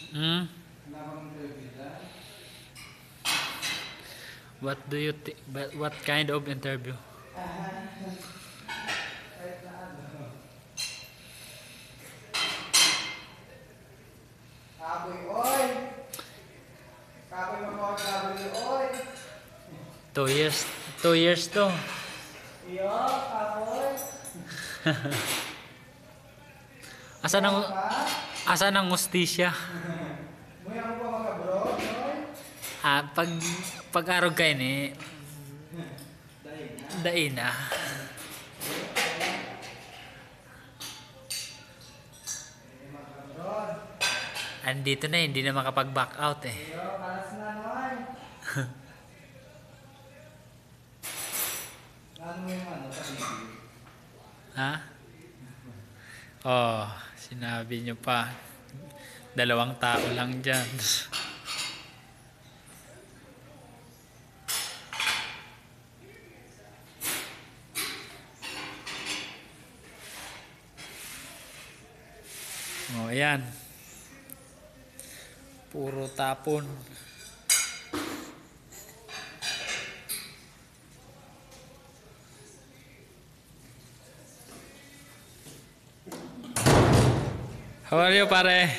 Hmm? What do you think? What kind of interview? Kaboy, oy! Kaboy mo kaboy, oy! 2 years. 2 years to. Iyo, kaboy! Asan ang hustisya? Muyang po mga bro, oy! Pag-arog kayo ni Daina. Andito na, hindi na makapag-back out eh. Iyo, kalas na naman! Ano mo yung ano, pag-ibig? Ha? Oh, sinabi nyo pa. 2 tao lang dyan. Oh, ayan. Puro tapon. How are you, pare?